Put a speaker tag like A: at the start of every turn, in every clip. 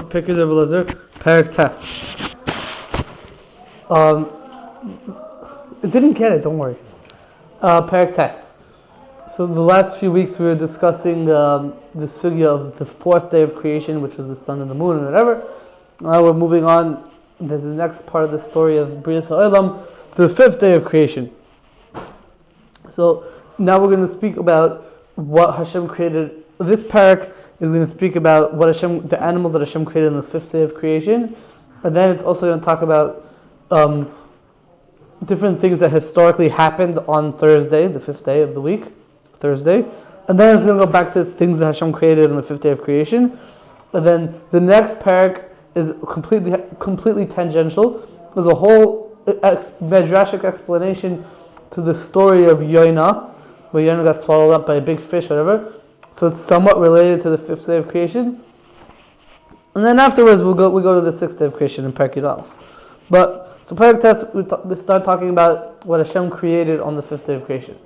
A: Pickers of Elazar, Parak Test. It didn't get it, don't worry. Parak Test. So the last few weeks we were discussing the sugya of the fourth day of creation, which was the sun and the moon and whatever. Now we're moving on to the next part of the story of Brias HaOlam, the fifth day of creation. So now we're going to speak about what Hashem created. This parak is going to speak about what the animals that Hashem created on the fifth day of creation, and then it's also going to talk about different things that historically happened on Thursday, the fifth day of the week, Thursday, and then it's going to go back to things that Hashem created on the fifth day of creation, and then the next parak is completely tangential. There's a whole medrashic explanation to the story of Yonah, where Yonah got swallowed up by a big fish, whatever. So it's somewhat related to the fifth day of creation. And then afterwards we go to the sixth day of creation in Parak Yud. But so Parak Test, we start talking about what Hashem created on the fifth day of creation.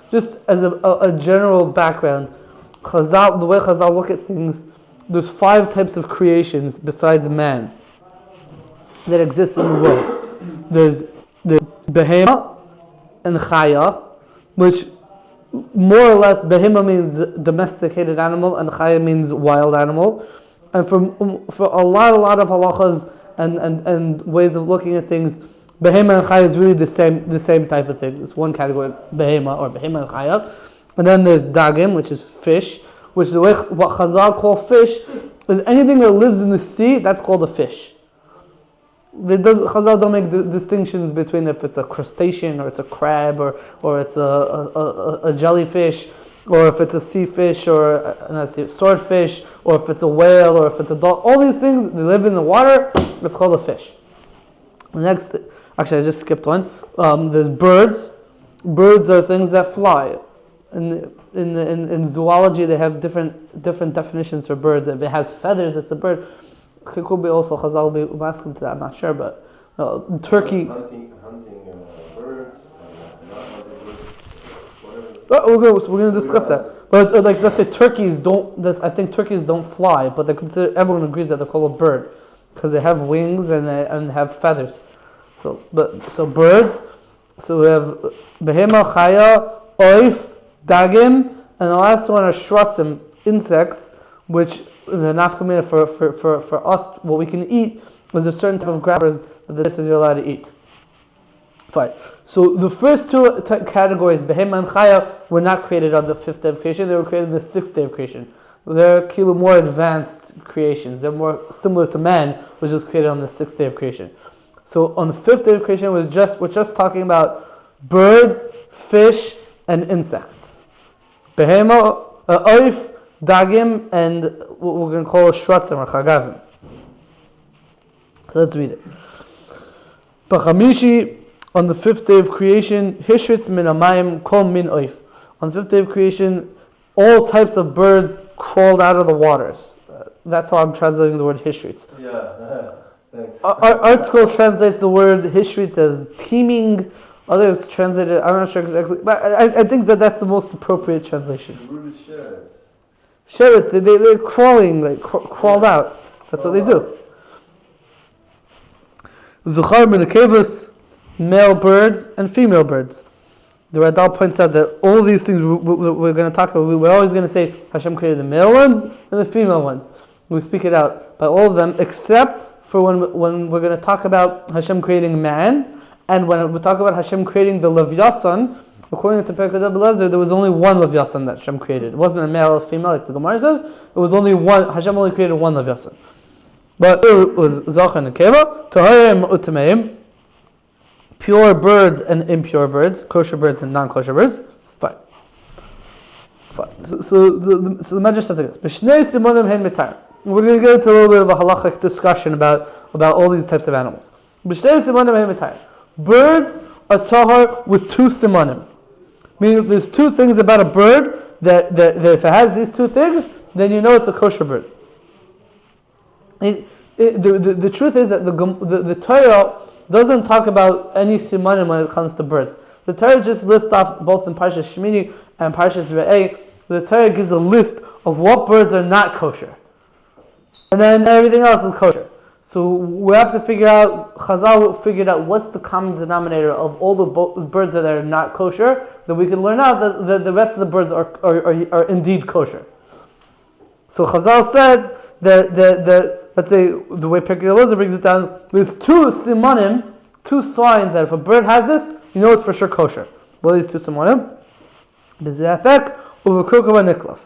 A: Just as a general background, the way Chazal look at things, there's 5 types of creations besides man that exist in the world. There's Behemot and Chayot, which more or less, Behemot means domesticated animal and Chayot means wild animal. And for a lot of halachas and ways of looking at things, Behemot and Chayot is really the same type of thing. It's one category, Behemot and Chayot. And then there's Dagim, which is fish, which is what Chazal call fish, is anything that lives in the sea, that's called a fish. Chazal don't make distinctions between if it's a crustacean or it's a crab or it's a jellyfish or if it's a sea fish or a swordfish or if it's a whale or if it's a dog. All these things, they live in the water, it's called a fish. Next, actually I just skipped one. There's birds. Birds are things that fly. In zoology they have different definitions for birds. If it has feathers, it's a bird. It could be also Chazal will be asking to that, I'm not sure, but turkey.
B: Hunting birds, not hunting birds,
A: We're going to discuss that. But let's say turkeys don't. I think turkeys don't fly, but everyone agrees that they're called a bird because they have wings and have feathers. So birds. So we have Behemot, Chaya, Oif, Dagim, and the last one are shrotzim, insects, which the nafkamina for us, what we can eat, is a certain type of grasshoppers that this is you're allowed to eat. Fine. So the first 2 categories, Behemot and Chaya, were not created on the fifth day of creation. They were created on the sixth day of creation. They're more advanced creations. They're more similar to man, which was created on the sixth day of creation. So on the fifth day of creation, we're just talking about birds, fish, and insects. Behemot, Oif, Dagim, and what we're going to call shrotzim or chagavim. So let's read it. B'chamishi, on the fifth day of creation, hishritz min amayim kol min oif. On the fifth day of creation, all types of birds crawled out of the waters. That's how I'm translating the word hishritz.
B: Yeah, thanks.
A: Art Scroll translates the word hishritz as teeming. Others translate it, I'm not sure exactly, but I think that's the most appropriate translation.
B: The word is
A: Sheret, they're crawling, crawled out. That's what they do. Zuchar min akevus, male birds and female birds. The Radal points out that all these things we're going to talk about, we're always going to say Hashem created the male ones and the female ones. We speak it out by all of them, except for when we're going to talk about Hashem creating man, and when we talk about Hashem creating the Levyasan. According to Perek Elazar, there was only one Levyasan that Hashem created. It wasn't a male or female like the Gemara says. It was only one. Hashem only created one Levyasan. But it was Zachar and Nekeva, Taharim Utameim, pure birds and impure birds, kosher birds and non-kosher birds. Fine. So the Medrash says like this. B'shnei simonim hen mitar. We're going to get into a little bit of a halachic discussion about all these types of animals. B'shnei simonim hen mitar. Birds are tahar with 2 simonim. Meaning there's 2 things about a bird that if it has these 2 things, then you know it's a kosher bird. The truth is that the Torah doesn't talk about any simanim when it comes to birds. The Torah just lists off, both in Parshas Shmini and Parshas Re'eh, the Torah gives a list of what birds are not kosher. and then everything else is kosher. So we have to figure out, Chazal figured out what's the common denominator of all the birds that are not kosher, that we can learn out that the rest of the birds are indeed kosher. So Chazal said that let's say the way Pirkei Eliezer brings it down, there's two simanim, two signs that if a bird has this, you know it's for sure kosher. What are these two simanim? The zepek u'v'kurkava niklaf.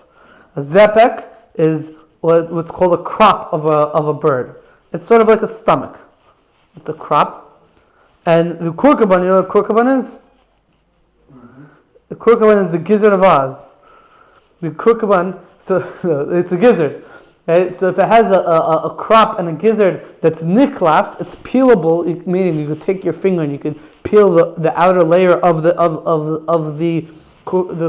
A: A zepek is what's called a crop of a bird. It's sort of like a stomach. It's a crop. And the kurkaban, you know what kurkaban is? Mm-hmm. The kurkaban is the gizzard of Oz. The kurkaban, so it's a gizzard. Right? So if it has a crop and a gizzard that's niklaf, it's peelable, meaning you could take your finger and you could peel the outer layer of the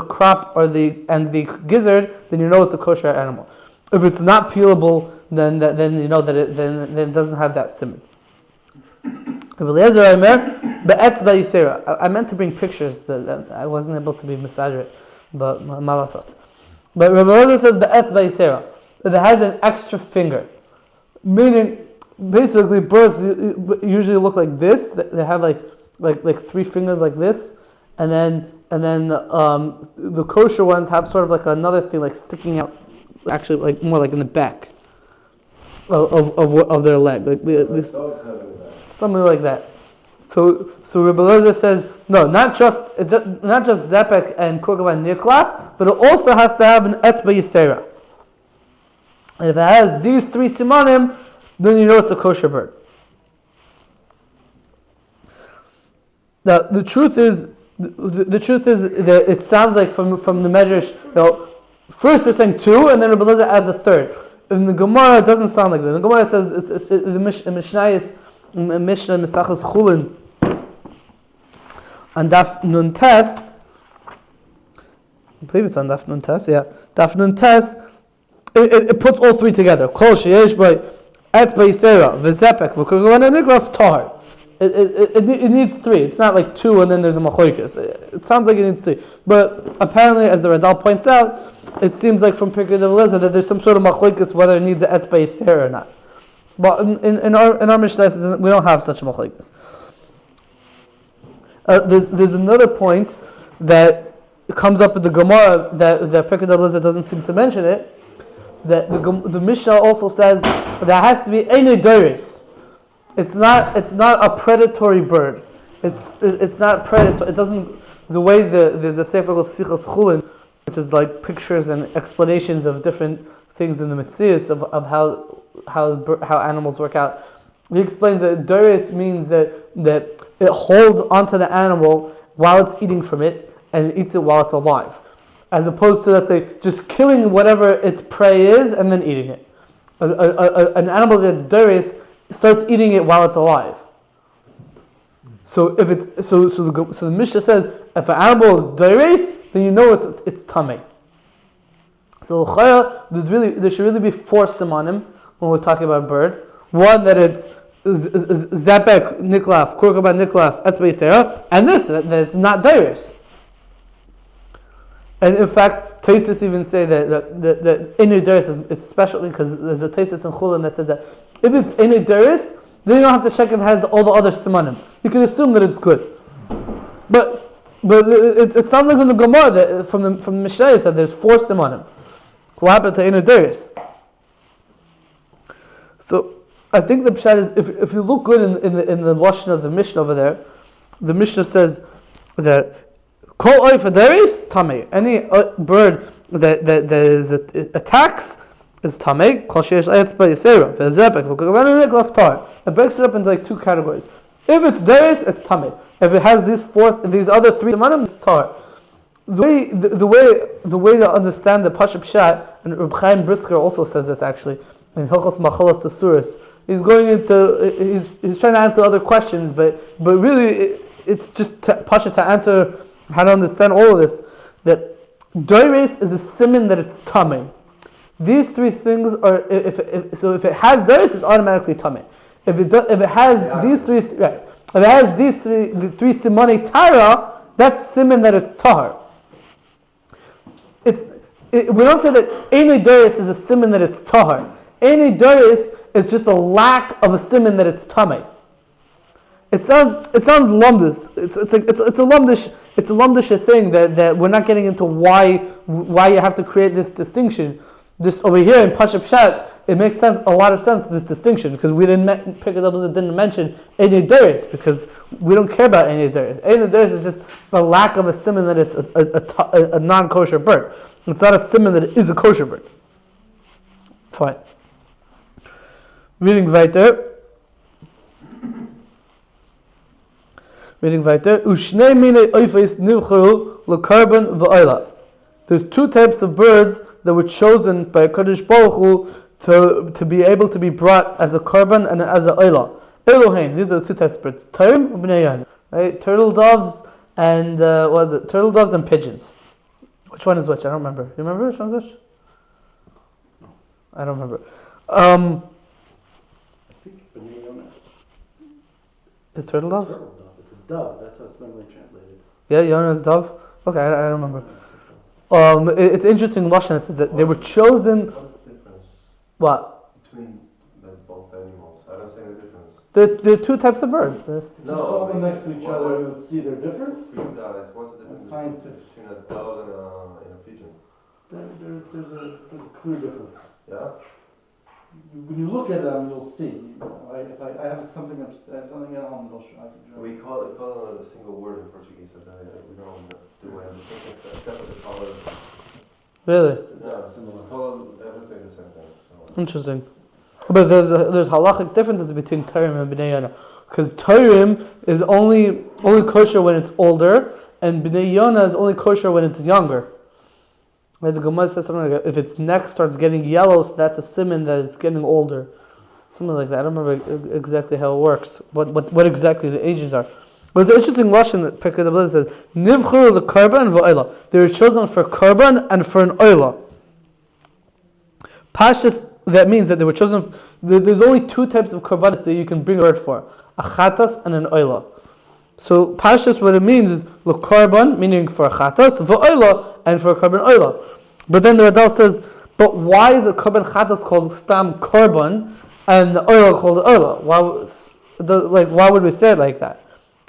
A: crop and the gizzard, then you know it's a kosher animal. If it's not peelable, then you know that it doesn't have that simon. I meant to bring pictures, but I wasn't able to be misadirate. But malasat. But Rabbi Eliezer says be'etz ba'yisera, that it has an extra finger, meaning basically birds usually look like this. They have like three fingers like this, and then the kosher ones have sort of like another thing like sticking out, actually like more like in the back of their leg, like this, something like that. So Rabbi Eliezer says no, not just zepek and kurkavan niklaf, but it also has to have an etzba yisera. And if it has these three simanim, then you know it's a kosher bird. Now the truth is that it sounds like from the medrash. First we're saying two, and then Rabbi Eliezer adds a third. In the Gemara, it doesn't sound like that. In the Gemara, it says it's the Mishnah Mesachas Chulin on Daf Nun Tes. I believe it's on Daf Nun Tes. Yeah, Daf Nun Tes. It puts all three together. Kol sheyesh by etz b'yisera v'zepek v'kurkavan niklaf tahar. It needs three. It's not like two and then there's a machlokes. It sounds like it needs three, but apparently, as the Radal points out, it seems like from Pirkei Eliezer that there's some sort of machlokes whether it needs an etz b'yisera or not. But in our Mishnah, we don't have such a machlokes. There's another point that comes up with the Gemara that Pirkei Eliezer doesn't seem to mention it. That the Mishnah also says there has to be einei doris. It's not a predatory bird. It's not predatory. It doesn't. The way there's a sefer called Sichas Chulin, which is like pictures and explanations of different things in the Metzius of how animals work out. He explains that doris means that it holds onto the animal while it's eating from it and it eats it while it's alive, as opposed to, let's say, just killing whatever its prey is and then eating it. An animal that's doris starts eating it while it's alive. So if it's so the Mishnah says if an animal is doris, then you know it's tamei. So there should really be four simanim when we're talking about a bird. One, that it's zepek niklaf, kurkaban niklaf, etz b'yisera, and this that it's not doris. And in fact, Tosfos even say that einei doris is special because there's a Tosfos in Chulin that says that if it's einei doris, then you don't have to check if it has all the other simanim. You can assume that it's good. But it sounds like in the Gemara that from the Mishnah that there's four simanim. What happened to einei doris? So I think the pshat is if you look good in the lashon of the Mishnah over there, the Mishnah says that kol oif doris tamei. Any bird that is attacks is tamei. Kol sheyesh etz b'yisera v'zepek v'kurkavan niklaf tahar. It breaks it up into like two categories. If it's doris, it's tamei. If it has these other three simanim, it's tahar. The way to understand the Pashup Pshat, and Reb Chaim Brisker also says this actually in Hilchos Machalas Asuris. He's trying to answer other questions, but really it's just Pasha to answer how to understand all of this. That doris is a siman that it's tamei. These three things are if it has doris, it's automatically tamei. If it has these three simani tara, that's siman that it's tahar. We don't say that einei doris is a siman that it's tahar. Any doris is just a lack of a siman that it's tamei. It sounds lumdish. It's a lumdish thing that we're not getting into why you have to create this distinction. This over here in Pasha Pshat, it makes a lot of sense, this distinction, because we didn't pick it up as it didn't mention Ein Doris, because we don't care about Ein Doris. Ein Doris is just a lack of a siman that it's a non-kosher bird. It's not a siman that it is a kosher bird. Fine. Reading weiter. Ushnei minei oifes nivcharu lekarban v'oila. There's two types of birds that were chosen by Kadosh Baruch Hu to be able to be brought as a korban and as a oila. Elohein, these are the two types of birds. Tarim and bnei yana. Right? Turtle doves and what is it? Turtle doves and pigeons. Which one is which? I don't remember. You remember which one's which? I don't remember.
C: I think bnei yana.
A: Is turtle dove?
C: Turtle dove. It's a dove. That's how it's normally translated.
A: Yeah, Yonah is dove. Okay, I don't remember. It's interesting. Lashon says that they were chosen.
B: What's the difference
A: What?
B: between both animals? I don't see any difference.
A: They're two types of birds.
C: If you saw them next to each other, you would see they're different.
B: For you guys, what's the difference between a dove and a pigeon?
C: There's a clear difference.
B: Yeah?
C: When you look at them, you'll see. If I have something at home, I'll show. I can show.
B: We call it a single word in Portuguese, so we don't do anything except for the color.
A: Really
B: Yeah,
C: similar.
B: color, everything the same thing. So.
A: interesting. But there's halachic differences between Tarim and Bnei Yana, because Tarim is only kosher when it's older, and Bnei Yana is only kosher when it's younger. Right, the Gemara says something like that. If its neck starts getting yellow, so that's a siman that it's getting older. Something like that. I don't remember exactly how it works. What exactly the ages are. But it's an interesting lesson that Pirkei Avos says, Nivchuru l'karban v'oila. They were chosen for karban and for an oila. Pashtus, that means that they were chosen. There's only two types of karbanis that you can bring a bird for: a chatas and an oila. So Pashtus, what it means is l'karban, meaning for a chatas, v'oila, and for a karban oila. But then the Radal says, but why is a karban chatas called stam karban and the oila called oila? Why would we say it like that?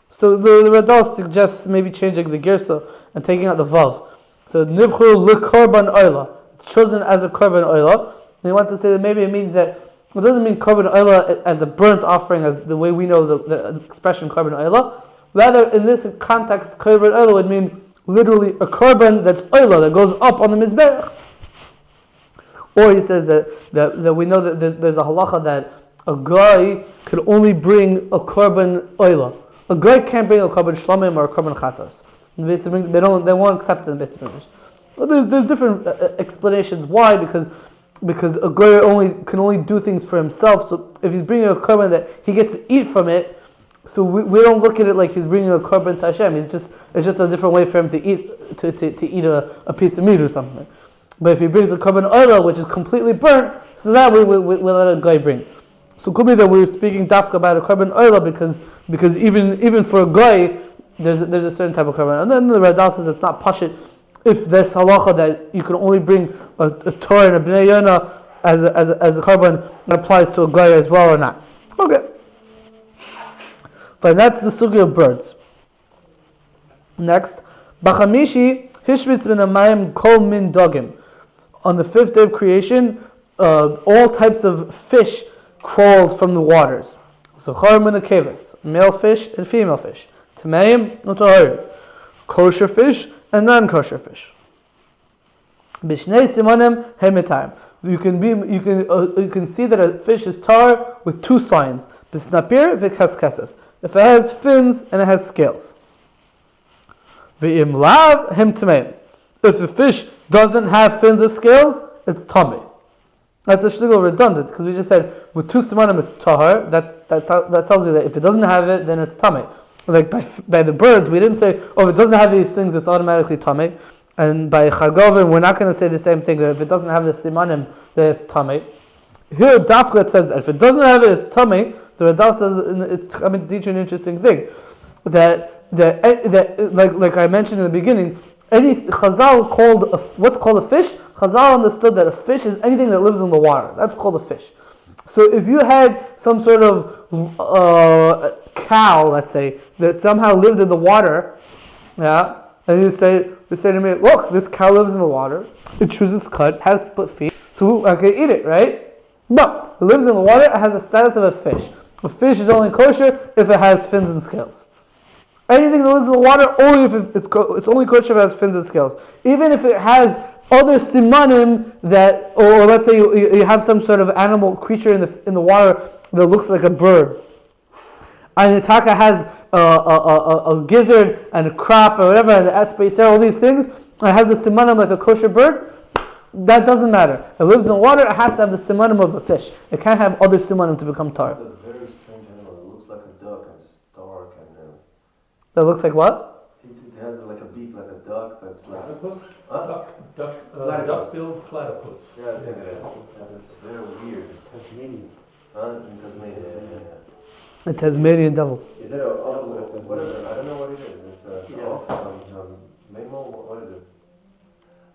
A: So the Radal suggests maybe changing the girsa and taking out the vav. So nivchur l'karban oila, it's chosen as a karban oila. And he wants to say that maybe it means that it doesn't mean karban oila as a burnt offering, as the way we know the expression karban oila. Rather, in this context, karban oila would mean literally a korban that's oila, that goes up on the mizbeach. Or he says that we know that there's a halacha that a guy could only bring a korban oila. A guy can't bring a korban shlamim or a korban chatas. They won't accept it in the basic English. But there's different explanations why, because a guy can only do things for himself. So if he's bringing a korban that he gets to eat from it, so we don't look at it like he's bringing a korban to Hashem. It's just a different way for him to eat to eat a piece of meat or something. But if he brings a korban oila, which is completely burnt, so that we let a guy bring. So it could be that we're speaking dafka about a korban oila because even for a guy, there's a certain type of korban. And then the Radal says it's not pashit if there's halacha that you can only bring a Torah and a bnei yana as a korban that applies to a guy as well or not. Okay. But that's the sugi of birds. Next, Bachamishi Hishmitz ben Amayim Kol Min Dogim. On the fifth day of creation, all types of fish crawled from the waters. Zachar min hakeves, male fish and female fish. Tameim u'taharim, kosher fish and non-kosher fish. Bishnei simanim hemitayim. You can see that a fish is tar with two signs. Bisnapir v'kaskesses. If it has fins and it has scales. V'im lav hem tameim. If the fish doesn't have fins or scales, it's tummy. That's a shtigl redundant, because we just said with two simanim it's tahar. That tells you that if it doesn't have it, then it's tummy. Like by the birds, we didn't say, oh, if it doesn't have these things, it's automatically tummy. And by chagovim, we're not going to say the same thing, that if it doesn't have the simanim, then it's tummy. Here, Dafka says that if it doesn't have it, it's tummy. The Radal says it's coming to teach you an interesting thing, that like I mentioned in the beginning, any Chazal called what's called a fish. Chazal understood that a fish is anything that lives in the water. That's called a fish. So if you had some sort of cow, let's say, that somehow lived in the water, yeah, and you say to me, look, this cow lives in the water. It chews its cud, has split feet, so I can eat it, right? No, it lives in the water. It has the status of a fish. A fish is only kosher if it has fins and scales. Anything that lives in the water, only if it's only kosher if it has fins and scales. Even if it has other simanim that, or let's say you have some sort of animal creature in the water that looks like a bird, and the taka has a gizzard and a crop or whatever, and the etzba, all these things, and it has the simanim like a kosher bird. That doesn't matter. It lives in the water. It has to have the simanim of a fish. It can't have other simanim to become tar.
B: It's a very strange animal. It looks like a duck and it's dark and.
A: That looks like what?
B: It has like a beak like a duck that's like.
C: Platypus?
B: Huh?
C: Duck-billed platypus.
B: Yeah, I think it is. It's very weird.
C: Tasmanian.
B: Huh? In Tasmania. Yeah.
A: A Tasmanian devil.
B: Is it what is it? I don't know what it is. It's mammal. What is it?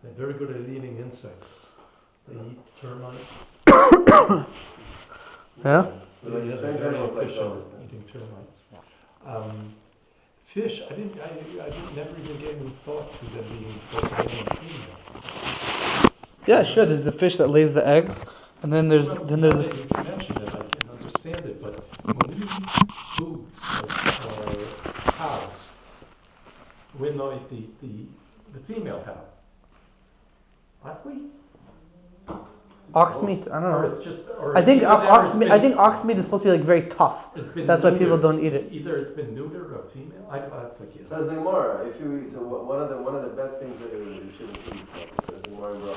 D: They're very good at eating insects. They eat termites.
A: Yeah?
B: Like
D: They're
B: strange
D: very
B: animals like
D: efficient
B: those.
D: at eating termites. Fish, I never even gave any thought to them being both male and female.
A: Yeah, sure. There's the fish that lays the eggs, and then there's
D: It's mentioned it, I can understand it, but when we eat foods like cows, we know the female cow. Aren't we?
A: ox meat. I don't
D: Or
A: know.
D: it's just.
A: I think ox meat is supposed to be like very tough. That's why people don't eat it.
D: Either it's been neutered or female. I forget.
B: Says the Gemara, if you eat, so one of the bad things that you shouldn't eat. Says the Gemara,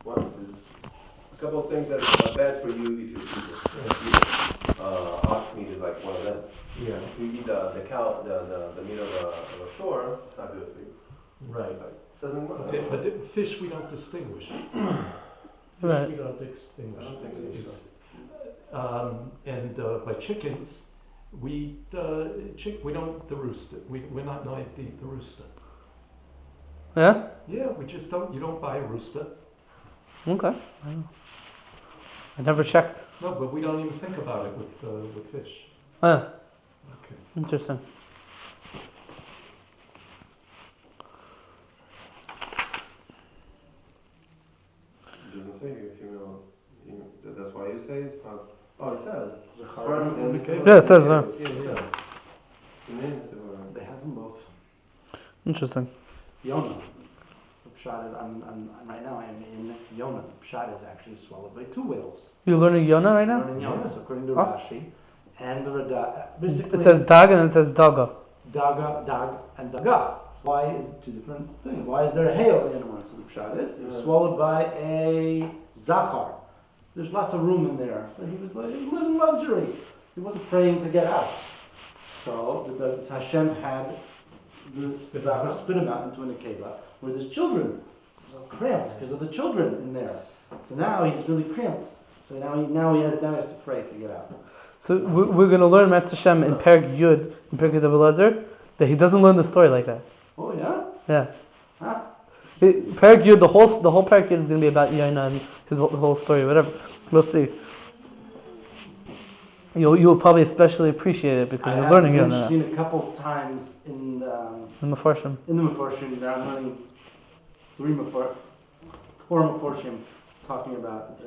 B: a couple of things that are bad for you if you eat it. Ox meat is like one of them.
D: Yeah.
B: If you eat the cow, the meat of a shore, it's not good for you.
D: Right.
B: Says the Gemara.
D: Okay, but the fish we don't distinguish.
A: Right.
D: We don't distinguish.
B: I don't think so.
D: And by chickens, we don't the rooster. We're not known to eat the rooster.
A: Yeah.
D: Yeah, we just don't. You don't buy a rooster.
A: Okay. I never checked.
D: No, but we don't even think about it with fish.
A: Ah,
D: Okay.
A: interesting.
B: It doesn't say you're female. That's why you say it? Oh, it says.
A: Yeah, it says that.
C: They have them both.
A: Interesting.
C: Yonah. The pshat is, right now I'm in Yonah. The pshat is actually swallowed by two whales.
A: You're learning Yonah right now?
C: Learning Yonah, so according to
A: Oh.
C: Rashi. And the Rada, basically.
A: It says dag and it says daga.
C: Dag, and daga. Why is it two different things? Why is there a hail in one? So the pshat is, it was swallowed by a zachar. There's lots of room in there. So he was living luxury. He wasn't praying to get out. So the Hashem had this zachar spit him out into an akeva where there's children. So he's all cramped because of the children in there. So now he's really cramped. So now he has to pray to get out.
A: So we're going to learn Metz Hashem in Perek Yud, in Perek Yud, that he doesn't learn the story like that.
C: Oh yeah?
A: Yeah.
C: Huh?
A: Perek Yud, the whole Perek Yud is going to be about Yonah and his whole story, whatever. We'll see. You'll probably especially appreciate it because you're learning Yonah.
C: I've seen a couple times in the
A: Mefarshim.
C: Mefarshim. There I'm learning four Mefarshim talking about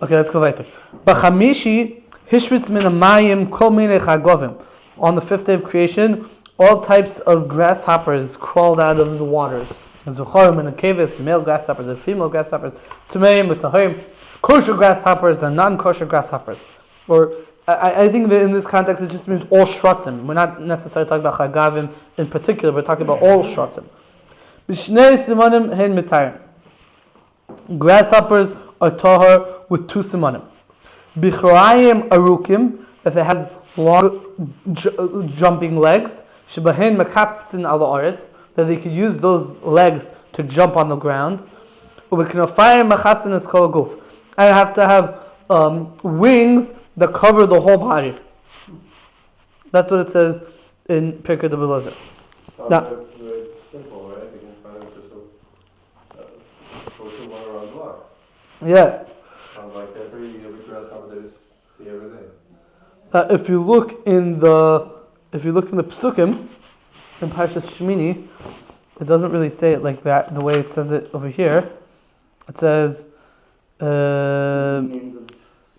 A: Okay, let's go weiter. B'chamishi hishritz min hamayim kol minei chagovim. On the fifth day of creation, all types of grasshoppers crawled out of the waters. Zucharim and keves, male grasshoppers and female grasshoppers, tameim v'tahirim, kosher grasshoppers and non-kosher grasshoppers. Or I think that in this context it just means all shrotzim. We're not necessarily talking about chagavim in particular. We're talking about all shrotzim. B'shnei simanim hen mitayim. Grasshoppers are tahar with two simanim. Bichrayim arukim, if it has long jumping legs, shebahin makaptzin ala aretz, that they could use those legs to jump on the ground. Ubeknafayim machasin is kol guf. I have to have wings that cover the whole body. That's what it says in Pirkei D'Belazar.
B: Simple, right? You can find it just go to one around the block.
A: Yeah.
B: Sounds like every grasshopper that you see every day.
A: If you look in the Psukim in Parshas Shemini, it doesn't really say it like that. The way it says it over here, it says.
C: Names of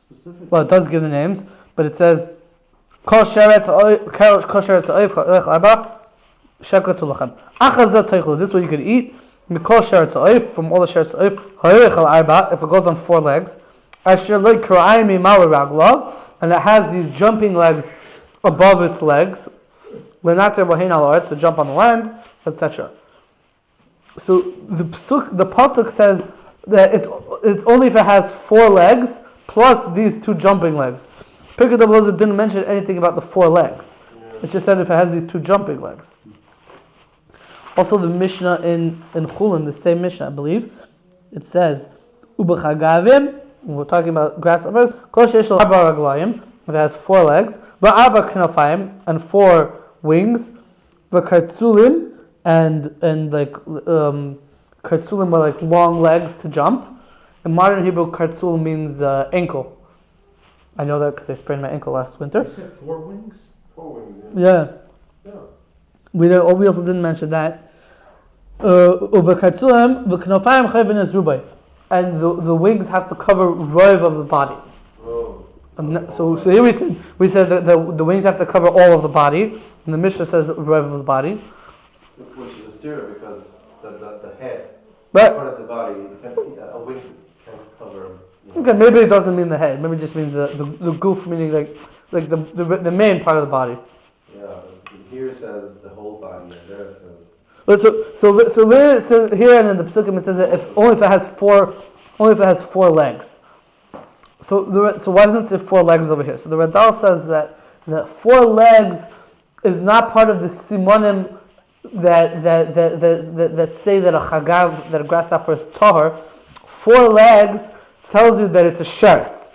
C: specific.
A: Well, it does give the names, but it says Kosher This is what you could eat. From all the sheretz if it goes on 4 legs, and it has these jumping legs above its legs, to jump on the land, etc. So the pasuk says that it's only if it has 4 legs plus these 2 jumping legs. Pirkei D'Avos didn't mention anything about the 4 legs. It just said if it has these 2 jumping legs. Also, the Mishnah in Chulin, the same Mishnah, I believe, it says, Ubechagavim, we're talking about grasshoppers, Kol sheyesh lo 4 raglayim, if it has 4 legs, V'arba knafayim, and 4 wings, V'kartzulim, and like, kartzulim are like long legs to jump. In modern Hebrew, kartzul means ankle. I know that because I sprained my ankle last winter.
D: You said 4 wings?
B: 4 wings,
A: Yeah.
B: yeah.
A: We also didn't mention that. Uvekatzulim v'knofayim chayvin es rubai, and the wings have to cover roiv of the body.
B: Oh.
A: So here we said that the wings have to cover all of the body, and the Mishnah says roiv of the body.
B: Which is a stereo because the head,
A: But
B: part of the body, a wing can cover.
A: okay, maybe it doesn't mean the head. Maybe it just means the goof, meaning like the main part of the body.
B: Yeah, here it says the whole body, and there it says.
A: But so here and in the Psukim it says that only if it has 4 legs. So why doesn't it say 4 legs over here? So the Radal says that 4 legs is not part of the simonim that say that a grasshopper is tahor. 4 legs tells you that it's a sheretz.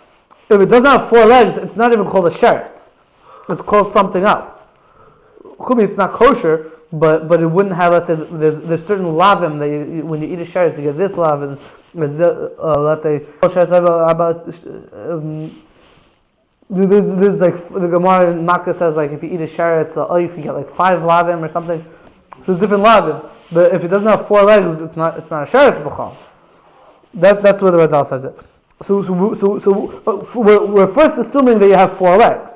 A: If it doesn't have 4 legs, it's not even called a sheretz. It's called something else. Could be it's not kosher, but it wouldn't have. Let's say there's certain lavim that when you eat a sheretz you get this lavim. Let's say there's like the Gemara in Makkah says like if you eat a sheretz you get like 5 lavim or something. So it's different lavim. But if it doesn't have 4 legs, it's not a sheretz b'chal. That's where the Radal says it. So we're first assuming that you have 4 legs.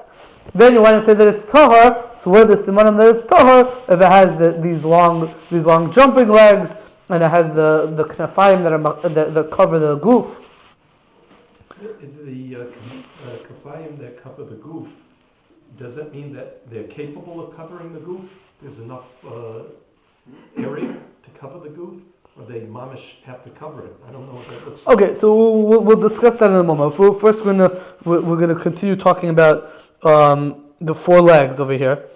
A: Then you want to say that it's tahor. So where the simanim that it's tahor if it has these long jumping legs and it has the knafayim that cover the goof.
D: The knafayim that cover the goof, does that mean that they're capable of covering the goof? There's enough area to cover the goof? Or they mamish have to cover it? I don't know what that looks like.
A: Okay, so we'll discuss that in a moment. First, we're gonna continue talking about the 4 legs over here.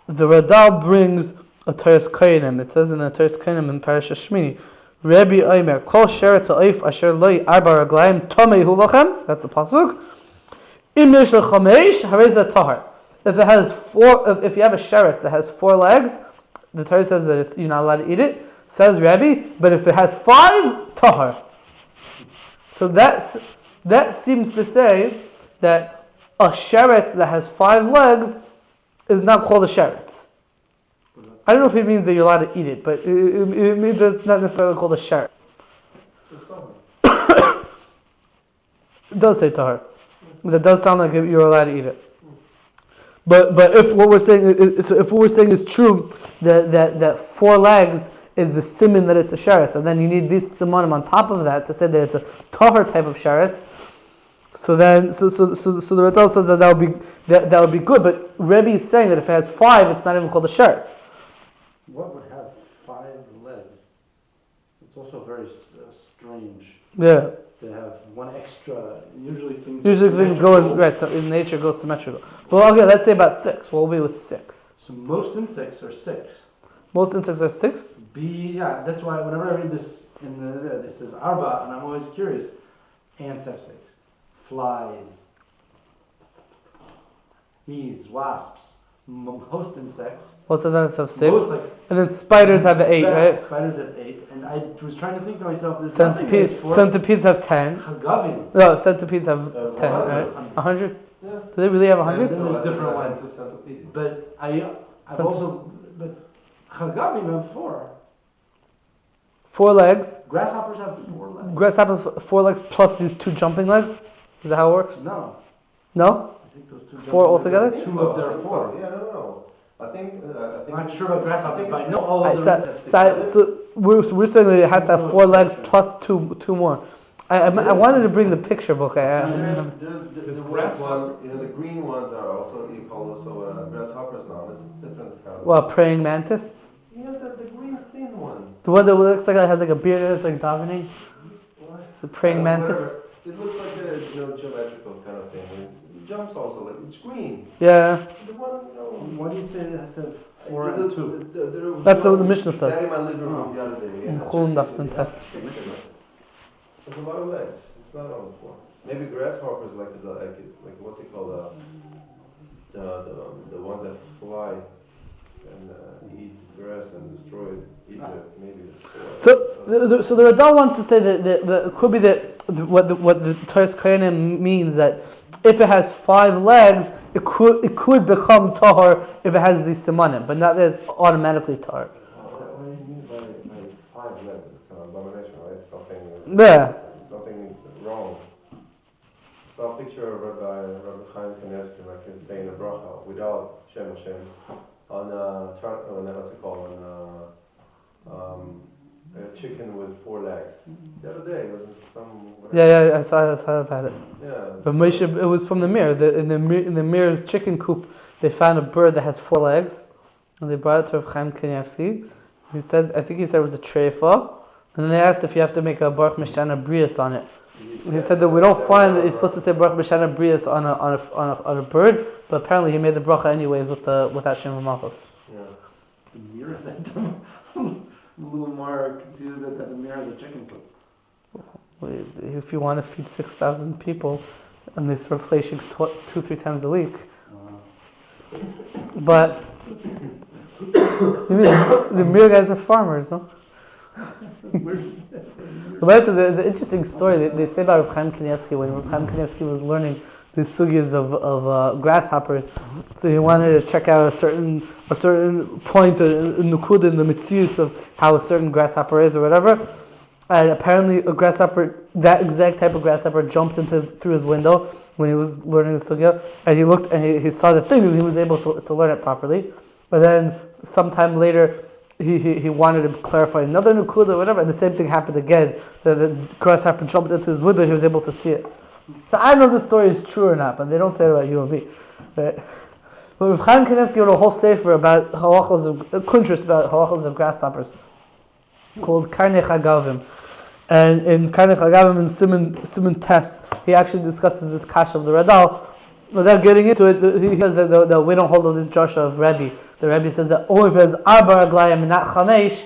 A: The Radal brings a Teres Kainim. It says in the Teres Kainim in Parashas Shmini, Rabbi Omer, Kol sheretz ha'oif asher lo arba raglayim tomei hu lachem. That's the pasuk. Im yesh lechamesh harei zeh tahor. If it has 4, if you have a sheretz that has 4 legs, the Torah says that you're not allowed to eat it. Says Rabbi, but if it has 5, tahor. So that seems to say that a sheretz that has 5 legs is not called a sheretz. I don't know if it means that you're allowed to eat it, but it means that it's not necessarily called a sheretz. It does say tahor. That does sound like you're allowed to eat it. But if what we're saying is true, that 4 legs is the siman that it's a sheretz, and then you need these simanim on top of that to say that it's a tahor type of sheretz. So the Radal says that would be good, but Rebbe is saying that if it has 5, it's not even called a sheretz.
C: What would have 5 legs? It's also very strange.
A: Yeah.
C: They have 1 extra. Usually things
A: go right. So in nature goes symmetrical. Well, okay, let's say about 6. We'll be with 6.
C: So most insects are 6.
A: Most insects are 6.
C: Yeah. That's why whenever I read this this says arba, and I'm always curious. Ants have 6. Flies, bees, wasps, Most insects.
A: Most insects have 6.
C: Most, like,
A: And then spiders have 8, right?
C: Spiders have 8. And I was trying to think to myself, there's nothing
A: Centipedes,
C: that's for
A: centipedes have 10.
C: Chagavim.
A: No, centipedes have 10,
B: 100.
A: right? 100?
B: Yeah.
A: Do they really have 100?
C: Then there's different
B: ones.
C: ones. But I've also, but Chagavim have 4.
A: 4 legs.
C: Grasshoppers have 4 legs.
A: Grasshoppers 4 legs plus these 2 jumping legs. Is that how it works?
C: No.
A: No?
C: I think those 2
A: 4
C: jumping
A: altogether?
C: legs are 2 of their 4.
B: Yeah, I don't know. I think.
C: I'm not sure about grasshoppers, but I know all
A: Alright,
C: of them have 6 legs.
A: so we're saying that it has to have 4 legs plus two more. I wanted to bring the picture book.
B: The ones one, the green ones are also you call also grasshoppers now. It's different kind of.
A: Well, praying mantis.
B: Yeah, the green thin one.
A: The one that looks like it has like a beard and it's like davening.
B: What?
A: The praying mantis.
B: Whatever. It looks like a geometrical kind of thing. It jumps also like it's green.
A: Yeah.
B: The one
C: Why do you say it has to have 4 and 2?
A: That's what the Mishnah says.
B: That in my living room the other day. Yeah,
A: Chulun daf and test.
B: There's a lot of legs. It's not only 4. Maybe grasshoppers like what's it called? The ones that fly and eat grass and destroy it. Egypt, maybe.
A: So the Radal wants to say that it could be that what the Torah's Kohanim means that if it has 5 legs, it could become tahor if it has these simanim, but not that it's automatically tahor.
B: What do you mean by 5 legs? It's an abomination, right? Something wrong. So a picture of Rabbi Chaim Kanievsky, like he's saying a bracha without Shem Hashem on what's it called a chicken with 4 legs. The other day there was some. Whatever.
A: Yeah, I saw about it.
B: Yeah.
A: But Moshe, it was from the mirror. In the mirror's chicken coop, they found a bird that has 4 legs, and they brought it to Rav Chaim Kanievsky. I think he said it was a treifa, and then they asked if you have to make a Baruch Mishana Brias on it. And he said that we don't find that you're supposed to say Baruch Mishana Brias on a bird, but apparently he made the bracha anyways with that Shem Malchus.
B: Yeah.
C: The mirror is I'm a little more confused that the mirror is a chicken coop.
A: If you want to feed 6,000 people, and they serve fleishings 2-3 times a week. But the mere guys are farmers, no? But there's an interesting story they say about Rav Chaim Kanievsky when Rav Chaim Kanievsky was learning the sugyas of grasshoppers. So he wanted to check out a certain point in Nukud in the mitzius of how a certain grasshopper is or whatever. And apparently a grasshopper, that exact type of grasshopper, jumped through his window when he was learning the sugya, and he looked and he saw the thing and he was able to learn it properly. But then sometime later he wanted to clarify another nukud or whatever, and the same thing happened again. The grasshopper jumped into his window and he was able to see it. So I don't know if this story is true or not, but they don't say it about you and me. Right? But Rav Chaim Kanievsky wrote a whole sefer about halachos of kuntris, about halachos of grasshoppers, called Karnei Chagavim. And in Karnei Chagavim and Simon Tess, he actually discusses this kasha of the Radal. Without getting into it, he says that we don't hold of this drasha of Rebbe. The Rebbe says that only if it has arba raglayim and not chamesh,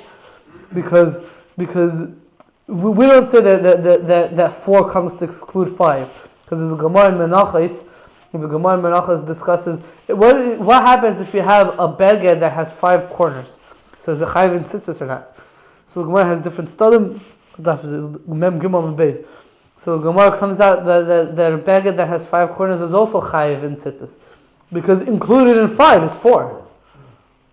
A: because we don't say that 4 comes to exclude 5. Because there's a Gemara in Menachos. The Gemara in Menachos discusses what happens if you have a beged that has 5 corners. So is it chayiv in tzitzis or not? So the Gemara has different studim. Mem Gimel and Beis. So the Gemara comes out that a beged that has 5 corners is also chayiv in tzitzis, because included in 5 is 4.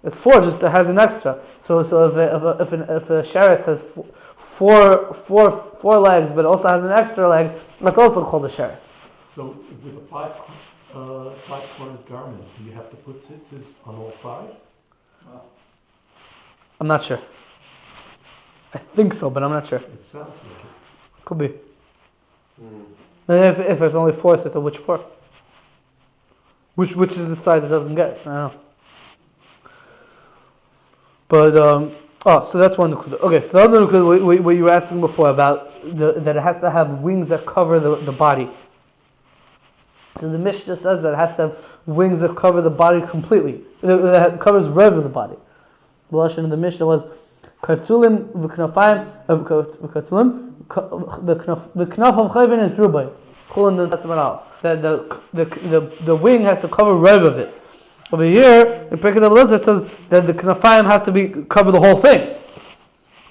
A: It's 4, just it has an extra. So if a sheretz has four legs, but also has an extra leg, that's also called a sheretz.
D: So with a 5-cornered garment, do you have to put tzitzis on all 5?
A: I'm not sure. I think so, but I'm not sure.
D: It sounds like it.
A: Could be. And if there's only 4, so which 4? Which is the side that doesn't get? I don't know. But so that's one nukud. Okay, so the other nukud, what you were asking before about that it has to have wings that cover the body. So the Mishnah says that it has to have wings that cover the body completely. That covers rev of the body. The lashon of the Mishnah was kartzulim v'knafayim v'kartzulim v'knafam chayvin and thrubay. That the wing has to cover rev of it. Over here, in Pirkei Avos it says that the knafayim have to be cover the whole thing.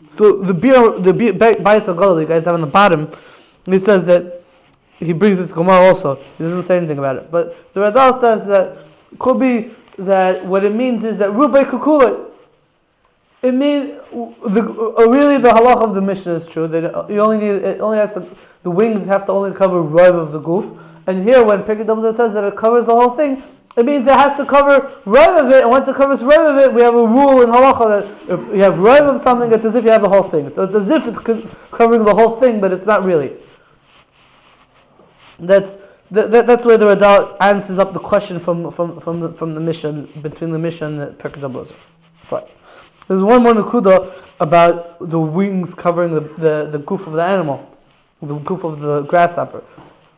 A: So the Bayis HaGadol you guys have on the bottom, he says that he brings this Gemara also. He doesn't say anything about it, but the Radal says that could be that what it means is that Rubai Kukulai. It means really the halach of the Mishnah is true that you only need the wings have to only cover Rav of the goof, and here when Pirkei Avos says that it covers the whole thing, it means it has to cover Rav of it, and once it covers Rav of it, we have a rule in halacha that if you have Rav of something, it's as if you have the whole thing. So it's as if it's covering the whole thing, but it's not really. That's where the Radal answers up the question from the Mishnah, between the Mishnah and the Pirkei Avos. Fine. There's one more nakuda about the wings covering the goof of the animal, the goof of the grasshopper.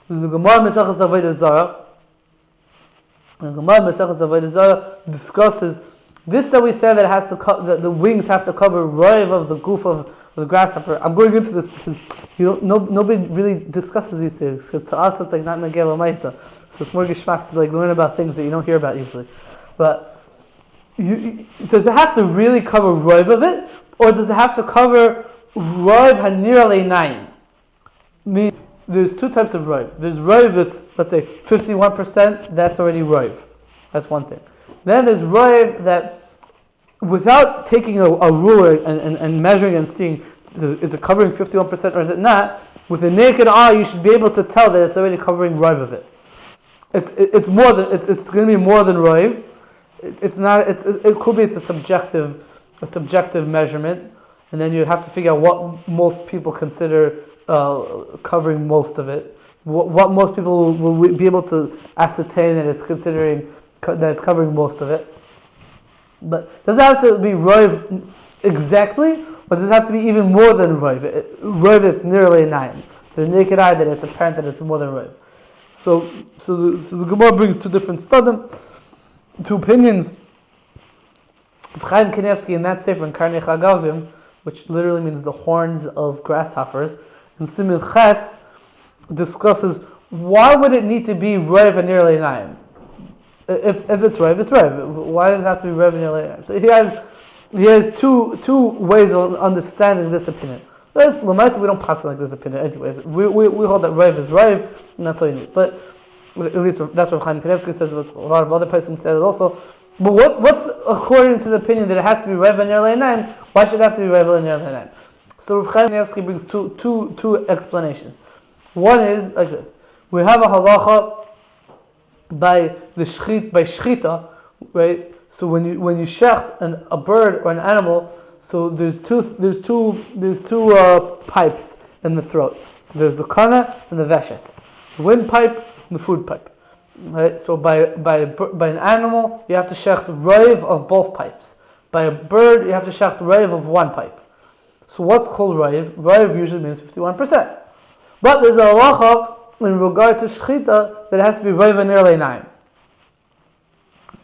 A: There's a Gemara Mesechus Avodah Zarah. The Gemara Mesechus Avodah Zarah discusses this that we say that it has to that the wings have to cover roiv of the goof of the grasshopper. I'm going into this because nobody really discusses these things. Because to us it's like not Nagel Maisa, so it's more geschmack to like learn about things that you don't hear about usually. But does it have to really cover roiv of it, or does it have to cover roiv hanir leinayim? Means there's two types of roiv. There's roiv that's, let's say 51%. That's already roiv. That's one thing. Then there's roiv that, without taking a ruler and measuring and seeing, is it covering 51% or is it not? With a naked eye, you should be able to tell that it's already covering roiv of it. It's more than it's going to be more than roiv. It's not. It could be. It's a subjective measurement, and then you have to figure out what most people consider covering most of it. What most people will be able to ascertain that it's considering that it's covering most of it. But does it have to be roiv exactly, or does it have to be even more than roiv? Roiv that's nearly a nine. The naked eye that it's apparent that it's more than roiv. So the Gemara brings two different stadim. Two opinions. Chaim Kanievsky in that sefer in Karnei Chagavim, which literally means the horns of grasshoppers, and Simin Ches discusses why would it need to be Rev and nearly nine. If it's Rev, it's Rev. Why does it have to be Rev and nearly nine? So he has two ways of understanding this opinion. We don't pass it like this opinion anyways. We hold that Rev is Rev, and that's all you need. But at least that's what Chaim Kanievsky says. A lot of other persons say it also. But what's according to the opinion that it has to be Rev and nearly nine? Why should it have to be Rev and nearly nine? So Chaim Kanievsky brings two explanations. One is like this: we have a halacha by shechitah, right? So when you shecht a bird or an animal, so there's two pipes in the throat. There's the kana and the veshet, the windpipe and the food pipe. Right? So by an animal you have to shecht roiv of both pipes. By a bird you have to shecht roiv of one pipe. So what's called roiv? Roiv usually means 51%. But there's a halacha in regard to shechitah that it has to be roiv and nearly 9.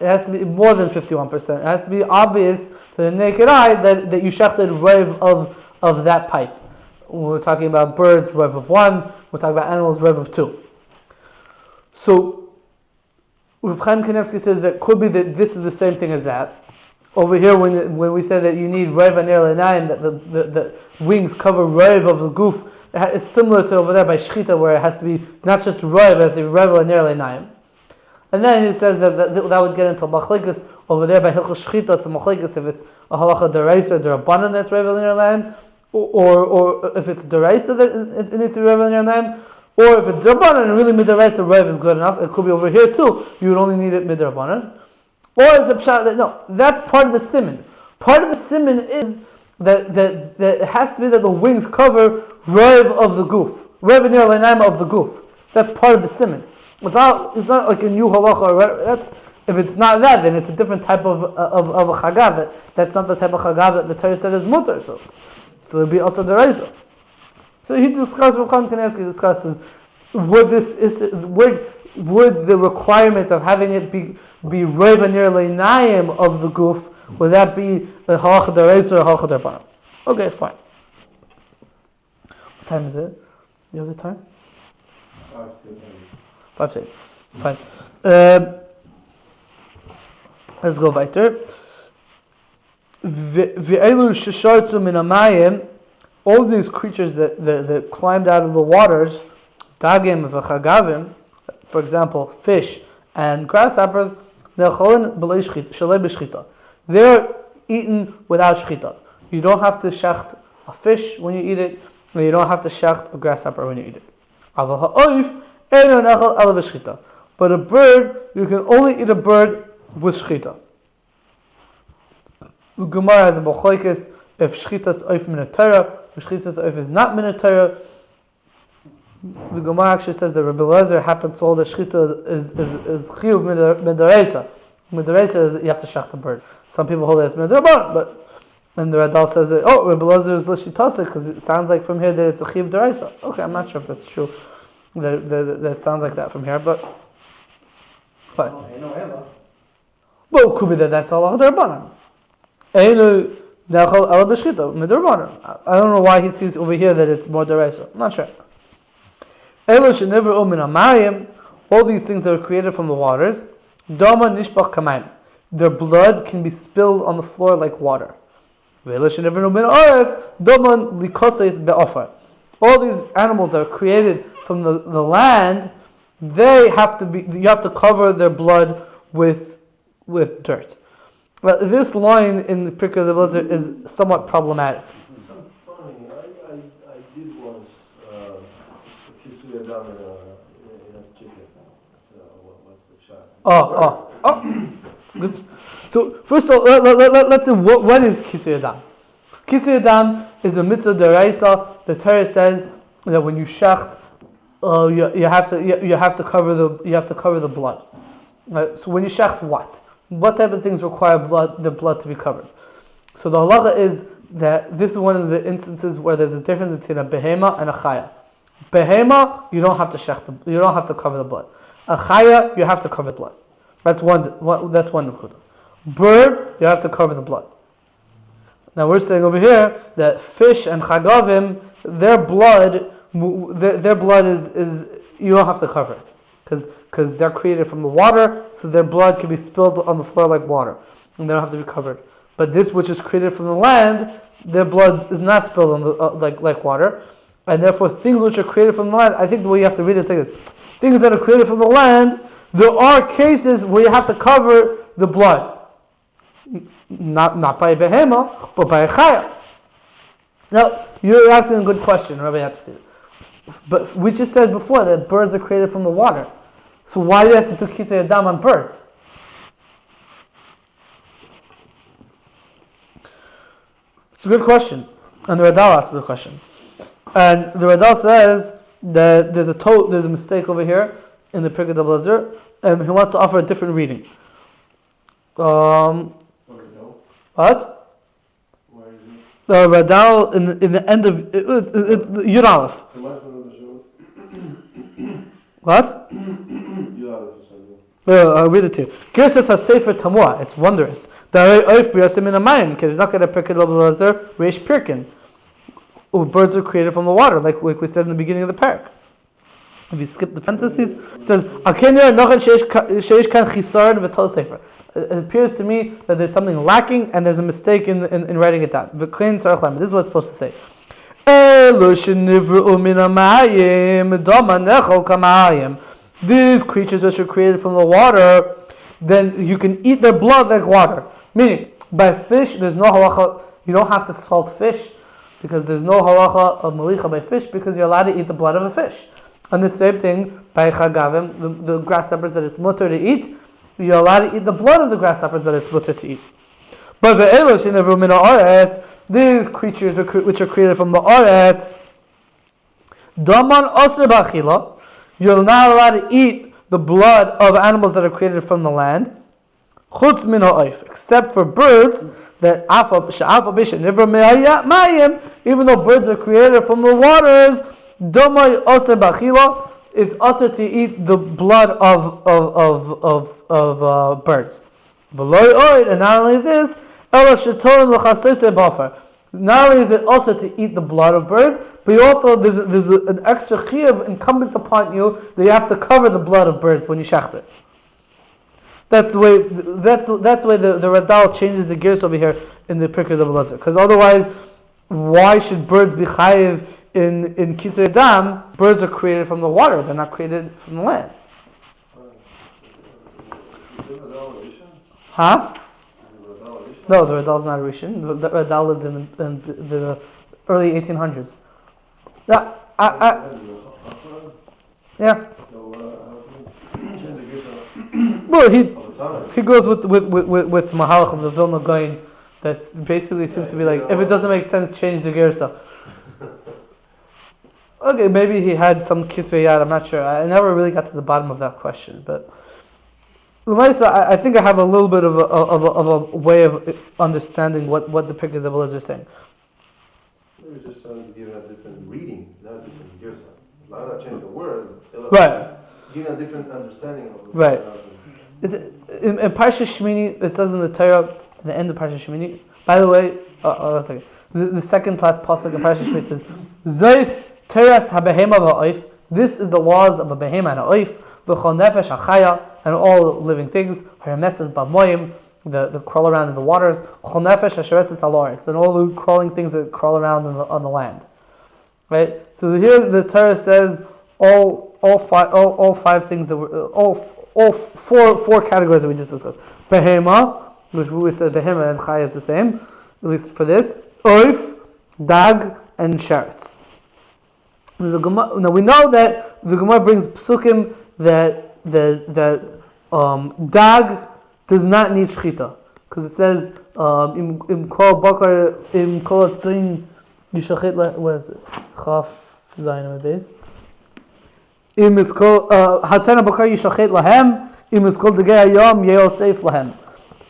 A: It has to be more than 51%. It has to be obvious to the naked eye that you shechted roiv of that pipe. We're talking about birds, roiv of 1. We're talking about animals, roiv of 2. So Rav Chaim Kanievsky says that could be that this is the same thing as that. Over here, when we say that you need roiv and nearly 9, that the wings cover roiv of the goof, it's similar to over there by shechitah where it has to be not just roiv, it has to be roiv and nearly 9. And then he says that would get into machlekes over there by hilchos shechitah. It's a machlekes if it's a halacha deraisa or derabanan that's roiv and nearly 9, or if it's deraisa that it needs to be roiv and nearly 9. Or if it's derabanan and really midaraisa roiv is good enough, it could be over here too. You would only need it midrabanan. Or is the pshat that no, that's part of the siman. Part of the siman is that it has to be that the wings cover roiv of the goof, roiv and nearly nine of the goof. That's part of the siman. It's not like a new halacha. That's if it's not that, then it's a different type of a chagav. That's not the type of chagav that the Torah said is mutar. So it'll be also deraisa. So he discusses, Rav Chaim Kanievsky discusses, would the requirement of having it be roiv and nearly nayim of the goof, would that be a halacha deraisa or a halacha derabanan? Okay, fine. What time is it? You have the time? 5 to 8. Fine. Let's go weiter. Ve'elu sheshartzu min hamayim, all these creatures that climbed out of the waters, dagim v'chagavim, for example, fish and grasshoppers, they're eaten without shechitah. You don't have to shecht a fish when you eat it, and you don't have to shecht a grasshopper when you eat it. But a bird, you can only eat a bird with shechitah. The Gemara has a b'choikis if shechitah is oif min ha-Torah, if shechitah oif is not min ha-Torah. The Gemara actually says that Rabbi Eliezer happens to hold that shechitah is chiyuv min daraisa. Min daraisa, you have to shecht the bird. Some people hold that it's min darabanan, but and the Radal says that Rabbi Eliezer is l'shitasa because it sounds like from here that it's a chiyuv daraisa. Okay, I'm not sure if that's true. That sounds like that from here, but well, it could be that that's Allah darabanan. I don't know why he sees over here that it's more daraisa. I'm not sure. All these things that are created from the waters, their blood can be spilled on the floor like water. All these animals that are created from the land, you have to cover their blood with dirt. Well, this line in the Pirkei of the Blizzard is somewhat problematic.
B: It's so funny. I did once kiss your dog in a chicken. What's the shot?
A: Oh. Good. So first of all, let's say what is Kisur Yadam? Kisur Yadam is a mitzvah deraisa. The Torah says that when you shecht, you have to cover the blood. So when you shecht, what type of things require the blood to be covered? So the halacha is that this is one of the instances where there's a difference between a behemot and a chaya. Behemot, you don't have to you don't have to cover the blood. A chaya, you have to cover the blood. That's one nekuda. Bird, you have to cover the blood. Now we're saying over here that fish and chagavim, their blood is you don't have to cover it because they're created from the water, so their blood can be spilled on the floor like water, and they don't have to be covered. But this which is created from the land, their blood is not spilled on the like water, and therefore things which are created from the land, I think the way you have to read it is like this: things that are created from the land, there are cases where you have to cover the blood, not by a behemah, but by a chaya. Now you're asking a good question, Rabbi Epstein. But we just said before that birds are created from the water. So why do you have to do kisei yadam on birds? It's a good question. And the Radal asks the question. And the Radal says that there's a mistake over here in the Pirkei of the Blizzard, and he wants to offer a different reading. What?
B: Where is it?
A: The Radal in the end of Yud Aleph. What? I'll read it to you. Girsa Sefer Tamua. It's wondrous. Because you're not going to Pirkei of the Blizzard, Reish Pirkin. Birds are created from the water, like we said in the beginning of the parak. If you skip the parentheses, it says, it appears to me that there's something lacking and there's a mistake in writing it down. This is what it's supposed to say. These creatures which are created from the water, then you can eat their blood like water. Meaning, by fish, there's no halacha, you don't have to salt fish, because there's no halacha of malicha by fish, because you're allowed to eat the blood of a fish. And the same thing by chagavim, the grasshoppers that it's mutter to eat, you're allowed to eat the blood of the grasshoppers that it's mutter to eat. But these creatures which are created from the aretz, daman osir b'achila, you're not allowed to eat the blood of animals that are created from the land, chutz min ha'oif, except for birds that even though birds are created from the waters, domai osir b'achila, it's also to eat the blood of birds. And not only this, not only is it also to eat the blood of birds, but also there's an extra chiyuv incumbent upon you that you have to cover the blood of birds when you shecht it. That's the way. That's the way the Radal changes the gears over here in the Pirkei of Elazar. Because otherwise, why should birds be chayiv in Kisui Adam? Birds are created from the water; they're not created from the land. Huh? No, the Radal is not a Rishon. The Radal lived in the early 1800s. Yeah, yeah. Well, he goes with Mahalach of the Vilna Gaon. That basically seems to be like, if it doesn't make sense, change the Gersa. Okay, maybe he had some kisvei yad. I'm not sure. I never really got to the bottom of that question, but I think I have a little bit of a way of understanding what the Pirkei of Elazar is saying.
B: Maybe just given a different reading, not a different Gersa. Not change the word.
A: Right.
B: Given a different understanding of it.
A: Right. In Parsha Shemini, it says in the Torah, at the end of Parsha Shemini. By the way, one second. The second last pasuk in Parsha Shemini says, "Zeis teras habehema va'oif." This is the laws of a behema and a oif, v'chol nefesh hachaya, and all living things. Haremeses b'moyim, the crawl around in the waters. Chol nefesh hashereses halaretz, and all the crawling things that crawl around on the land. Right. So here the Torah says all five things that were all four categories that we just discussed. Behema, which we said behema and chaya is the same, at least for this. Oif, dag, and sheretz. Now we know that the Gemara brings psukim that dag does not need shechitah, because it says im kol bakar im kol tzin yishachit. What is it? Chaf zayin base. Im is kol hatzana bakar yishachit lahem. Im is kol degei hayom yeol seif lahem.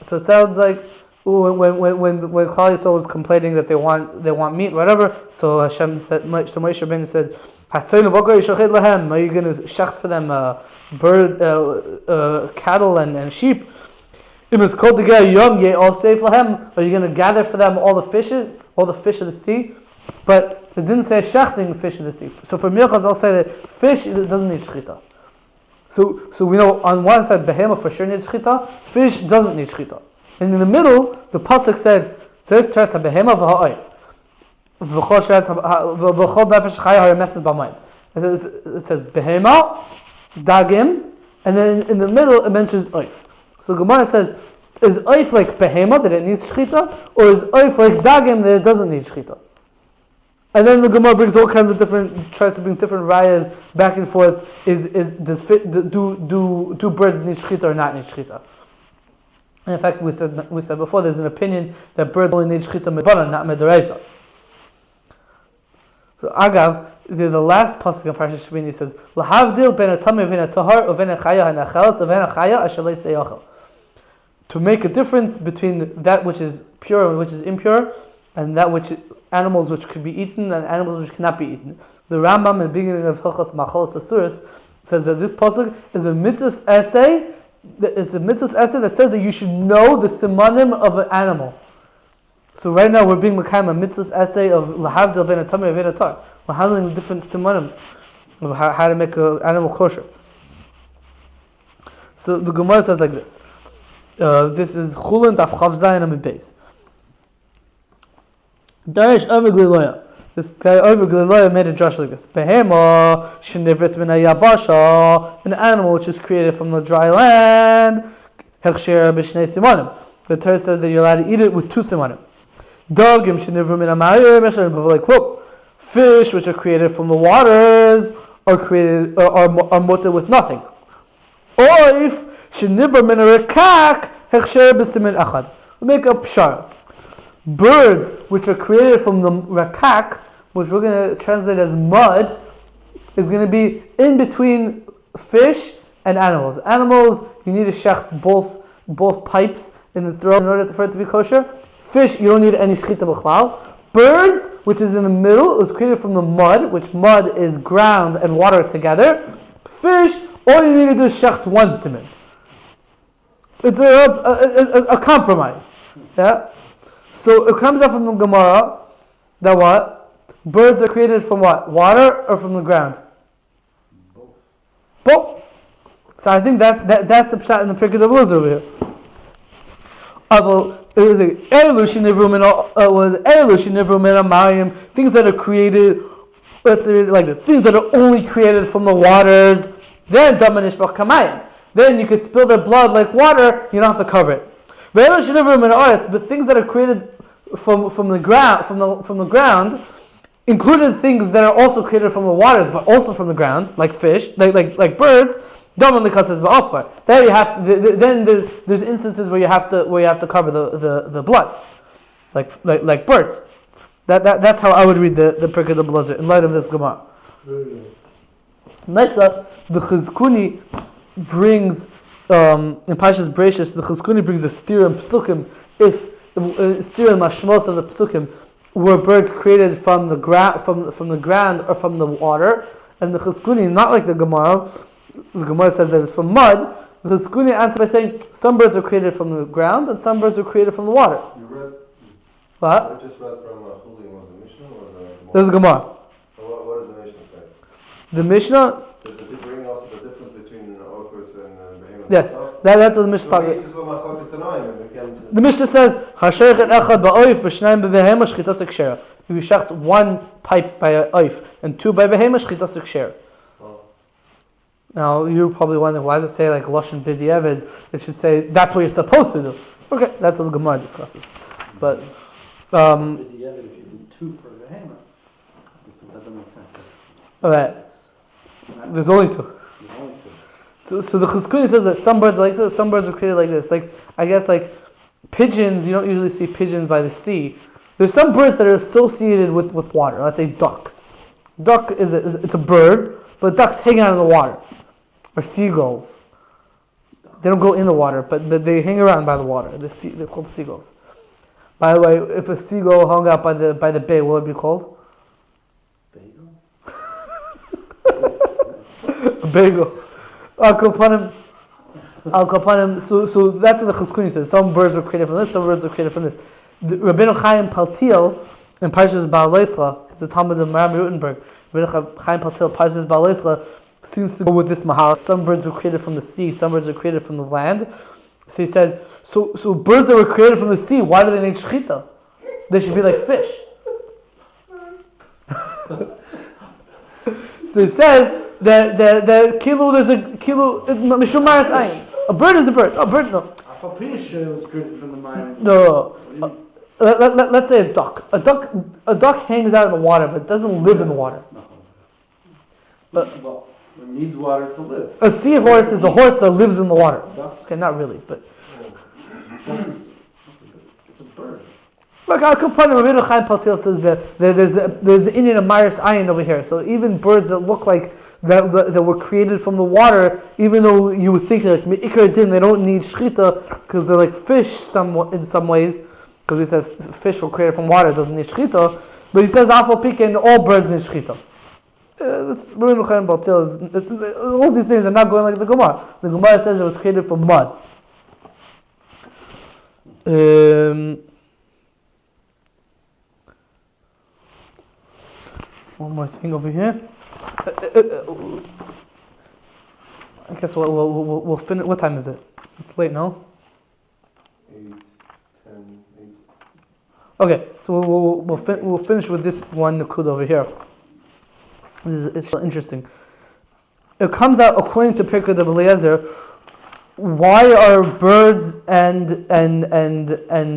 A: So it sounds like when Klal Yisrael was complaining that they want meat, whatever. So Hashem said, Moshe Rabbeinu said, "Hatzaynu b'okar yishachit lahem." Are you going to shecht for them cattle and sheep? Im is kol degei hayom yeol seif lahem. Are you going to gather for them all the fish of the sea? But it didn't say shechting fish of the sea. So for Milchas, I'll say that fish doesn't need shechitah. So we know on one side Behemot for sure needs shechitah, fish doesn't need shechitah. And in the middle, the pasuk said, "Says teres habehema v'ha'oif, v'chol nefesh chaya haremeses b'mayim." It says Behemot, dagim, and then in the middle it mentions oif. So Gemara says, is oif like Behemot that it needs shechitah, or is oif like dagim that it doesn't need shechitah? And then the Gemara brings all kinds of tries to bring different rayas back and forth. Do birds need shechitah or not need shechitah? And in fact, we said before, there's an opinion that birds only need shechitah midbana, not midaraisa. So agav, the last pasuk in Parshat Shemini says, "Lahavdil ben atame v'en atahar uven achaya hanachelas uven achaya asher lo yisei." To make a difference between that which is pure and which is impure, and that which animals which could be eaten and animals which cannot be eaten. The Rambam in the beginning of Hilchos Machalos Asuros says that this pasuk is a mitzvah essay. It's a mitzvah essay that says that you should know the simanim of an animal. So right now we're being mekayim a mitzvah essay of lahavdil ben atamei ben atar. We're handling the different simanim of how to make an animal kosher. So the Gemara says like this. This is Chulin Daf Chav Zayin Amid Beis. Darish Over Gliloya. This guy Over Gliloya made a drush like this. Behemot shenivritz min hayabasha, an animal which is created from the dry land. Hechsher b'shnei simanim. The Torah says that you're allowed to eat it with two simanim. Dogim shenivru min hamayir mesher b'valei klub. Fish which are created from the waters are mutter with nothing. Oif shenivru min harekak hechsher b'simin achad. We make a pshar. Birds which are created from the rakak, which we're going to translate as mud, is going to be in between fish and animals. Animals, you need to shecht both pipes in the throat in order for it to be kosher. Fish, you don't need any shechitah b'chlal. Birds, which is in the middle, is created from the mud, which mud is ground and water together. Fish, all you need to do is shecht one siman. It's a compromise. Yeah. So it comes out from the Gemara that what? Birds are created from what? Water or from the ground? Both. So I think that's the pshat in the Pirkei Avos over here. It was things that are created. Let's read it like this: things that are only created from the waters. Then Then you could spill their blood like water. You don't have to cover it. But things that are created from the ground, including things that are also created from the waters, but also from the ground, like fish, like birds. There you have then there's instances where you have to cover the blood, like birds. That's how I would read the Pirkei Avos in light of this Gemara. Nisa, the Chizkuni brings in Parshas Bereishis, the Chizkuni brings a steer and psukim. If steer and mashmos of the psukim were birds created from the ground or from the water, and the Chizkuni, not like the Gemara says that it's from mud. The Chizkuni answers by saying some birds are created from the ground and some birds are created from the water.
B: You read?
A: What?
B: I just read from Chuli. Was the Mishnah or the Gemara?
A: There's a Gemara.
B: So what does the Mishnah say?
A: The Mishnah.
B: Does it bring also the difference between Orcus and Behemot?
A: Yes, that's what the Mishnah talks about. The Mishnah says, if you shecht one pipe by an oif and two by Behemot, shechitah ksher. Now you're probably wondering, why does it say like Lashon B'diavad? It should say that's what you're supposed to do. Okay, that's what the Gemara discusses. But
C: If you do two for the hammer, that doesn't make sense.
A: alright, there's only two. So the Chizkuni says that some birds are like this, some birds are created like this. Like I guess like pigeons, you don't usually see pigeons by the sea. There's some birds that are associated with water. Let's say ducks. Duck it's a bird, but ducks hang out in the water. Or seagulls. They don't go in the water, but they hang around by the water. They're called seagulls. By the way, if a seagull hung out by the bay, what would it be called?
C: Bagel?
A: A bagel. Al Kapanim. So that's what the Chizkuni says. Some birds were created from this, some birds were created from this. Rabbeinu Chaim Paltiel in Parshas Baal Leisla, it's a Talmud of Maram Rutenberg. Rabbeinu Chaim Paltiel, Parshas Baal Leisla, seems to go with this mahal. Some birds were created from the sea, some birds were created from the land. So he says, so birds that were created from the sea, why do they need shechitah? They should be like fish. So he says that kilo, there's a kilo, mishum maras ayin. A bird is a bird. A bird, no.
C: Afapisha was created from the mind.
A: No. Let's say a duck. A duck hangs out in the water, but doesn't live in the water.
C: Well, it needs water to live.
A: A seahorse is a horse that lives in the water. Okay, not really, but
C: It's a bird.
A: look, Al Kapanim, Rabbeinu Chaim Paltiel says that there's an Indian of Maris Ayin over here. So even birds that look like that were created from the water, even though you would think like Me'ikar Din, they don't need shechitah because they're like fish in some ways. Because he says fish were created from water, doesn't need shechitah. But he says Afal Pika, all birds need shechitah. Rabbeinu Chaim Paltiel all these things are not going like the Gemara. The Gemara says it was created from mud. One more thing over here. I guess we'll finish. What time is it? It's late, no?
B: 8, 10, 8.
A: Okay, so we'll finish with this one nakud over here. It's interesting. It comes out according to Pirkei Eliezer. Why are birds and chayas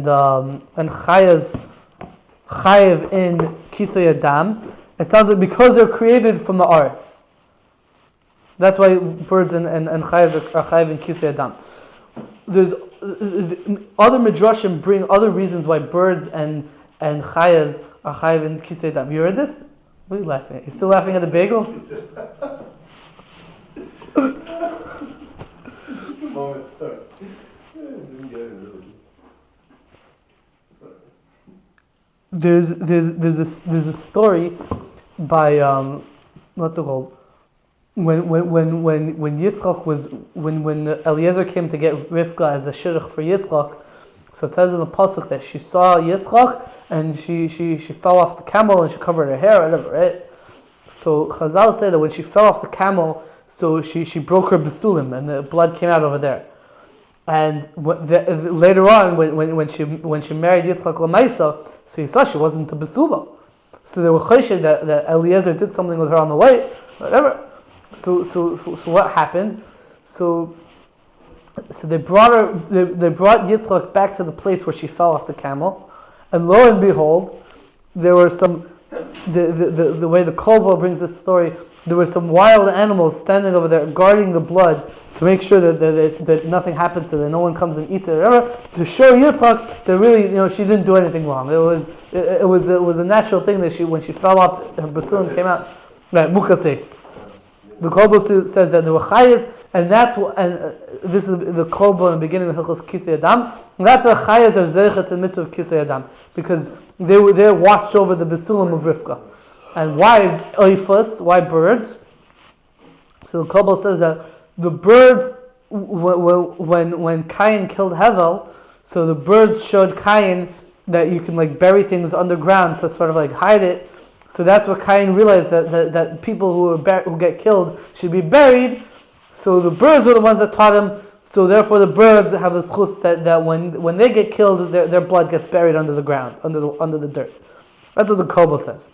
A: chayiv in kisoy adam? It sounds like because they're created from the arts. That's why birds and chayas are chayiv in kisoy adam. There's other midrashim bring other reasons why birds and chayas are chayiv in kisoy adam. You heard this? What are you laughing at? You still laughing at the bagels? There's a story by what's it called? When Yitzchak was when Eliezer came to get Rivka as a shidduch for Yitzchak, so it says in the pasuk that she saw Yitzchak and she fell off the camel and she covered her hair, whatever, right? So Chazal say that when she fell off the camel, So she broke her basulim, and the blood came out over there. And later on, when she married Yitzchak Lamaisa, so he saw she wasn't a basula. So they were choshed that Eliezer did something with her on the way, whatever. So what happened? So they brought Yitzchak back to the place where she fell off the camel, and lo and behold, there were some. The way the Kolbo brings this story, there were some wild animals standing over there guarding the blood to make sure that nothing happens to her, that no one comes and eats it, or whatever, to show Yitzchak that really, she didn't do anything wrong. It was a natural thing that when she fell off, her basulim came out. Right, mukaseitz. The Kolbo says that there were chayas, and this is the Kolbo in the beginning of Hilchos Kisei Adam. And that's why chayas are zeichet in mitzvah of Kisei Adam, because they watched over the basulim of Rivka. And why oifus? Why birds? So the Kolbo says that the birds, when Cain killed Hevel, so the birds showed Cain that you can bury things underground to sort of hide it. So that's what Cain realized, that people who get killed should be buried. So the birds were the ones that taught him. So therefore the birds have a schus that when they get killed, their blood gets buried under the ground, under the dirt. That's what the Kolbo says.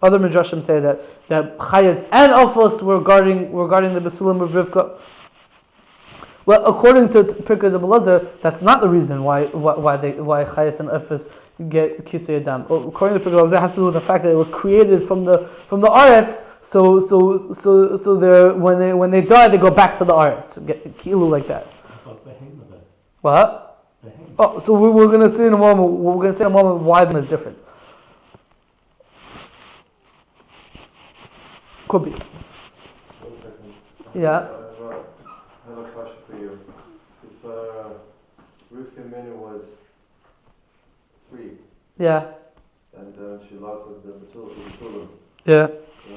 A: Other midrashim say that chayas and ofos were guarding the basulim of Rivka. Well, according to Pirkei Eliezer, that's not the reason why chayas and ofos get kisei adam. According to Pirkei Eliezer, it has to do with the fact that they were created from the aretz. So they when they die, they go back to the aretz, get kilu like that.
D: About Behemot then.
A: What?
D: Behemot.
A: Oh, so we're going to see in a moment. We're going to say in a moment why them is different. Could be.
B: 1 second.
A: Yeah.
B: I have a question for you. If Ruth Menu was 3,
A: Yeah.
B: and she lost the Batulim,
A: Yeah.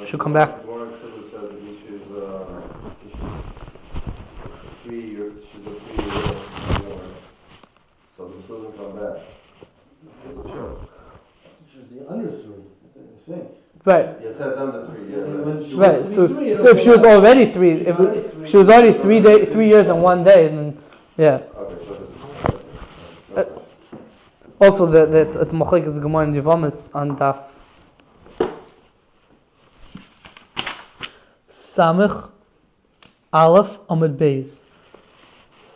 A: She'll come back.
B: The Gemara says that she's 3 years. She's a 3-year-old. So the Batulim come back. Sure.
C: Which is the understory, I think.
A: Right.
B: It says under 3 years.
A: Right. So if she was already 3, if she was already 3 years and 1 day, then yeah.
B: Okay, so
A: Also, it's machlekes the Gemara in Yevamis on Daf Samich Aleph Amud Beis.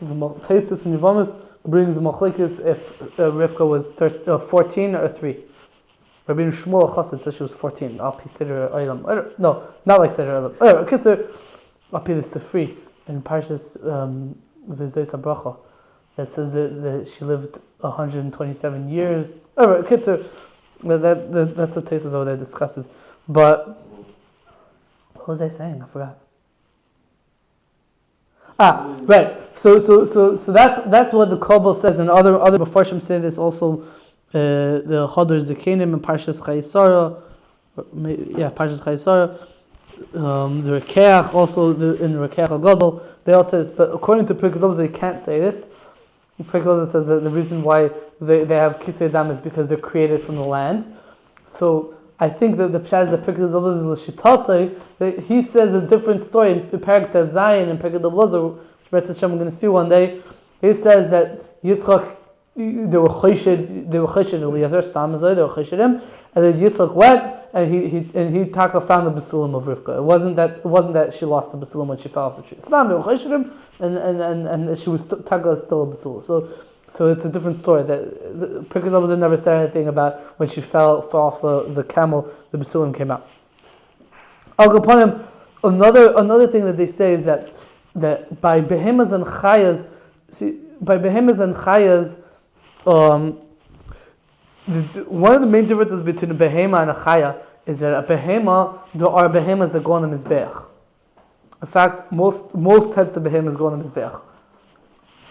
A: The Taisus in Yevamis brings the machlekes if Rivka was 14 or 3. Rabbi Shmuel Chassid says she was 14. Al Pi Siddur Olam. No, not like Siddur Olam. Kitzer, Al Pi the Sifri in Parshas V'zei Sabracha that says that she lived 127 years. Kitzer, that's what Taisus over there discusses. But what was I saying? I forgot. Right. So that's what the Kolbo says, and other Mefarshim say this also. The Chodor Zekenim in Parshas Chayisara, Parshas Chayisara. The Rekeach also in Rekeach Agadol. They all say this, but according to Pirkei Eliezer, they can't say this. Pirkei Eliezer says that the reason why they have Kisei Adam is because they're created from the land. So I think that the pshat that Pirkei Eliezer is l'shitasei, that he says a different story in Perek Zayin in Pirkei Eliezer, which we're going to see one day. He says that Yitzchak, they were choshed Eliezer Stamazoi, they were choshed him, and then Yitzchak went and he Taka found the basulim of Rivka. It wasn't that she lost the basulim when she fell off the tree. Stam, they were choshed him, and she was Taka still a basul. So it's a different story. That Pirkei Eliezer never said anything about when she fell off the camel, the basulim came out. I'll go upon him. Another thing that they say is that by behemoths and chayas, one of the main differences between a behema and a chaya is that a behema, there are behemas that go on the mizbeach. In fact, most types of behemas go on the mizbeach.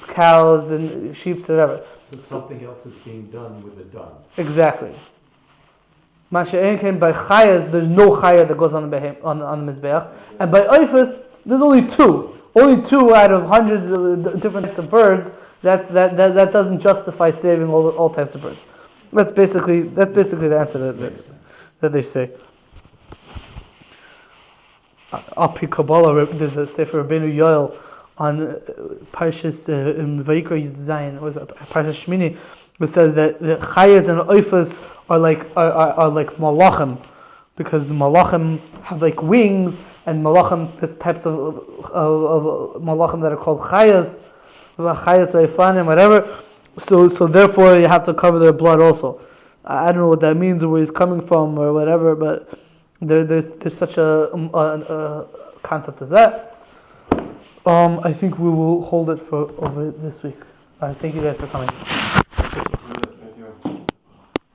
A: Cows and sheep, whatever.
D: So something else is being done with the dung.
A: Exactly. Masha'en came by chayas, there's no chaya that goes on the on the mizbeach, and by oifus, there's only 2. Only 2 out of hundreds of different types of birds. That doesn't justify saving all types of birds. That's basically the answer that they say. Api Kabbalah, there's a Sefer Rabbeinu Yoel on Parshas in Vayikra Yud Zayin, or Parshas Shmini, which says that the Chayas and Oifas are like Malachim, because Malachim have like wings, and Malachim, there's types of Malachim that are called Chayas, Chayas Oifanim, whatever. So therefore you have to cover their blood also. I don't know what that means or where he's coming from or whatever, but there's such a concept as that. I think we will hold it for over this week. Thank you guys for coming.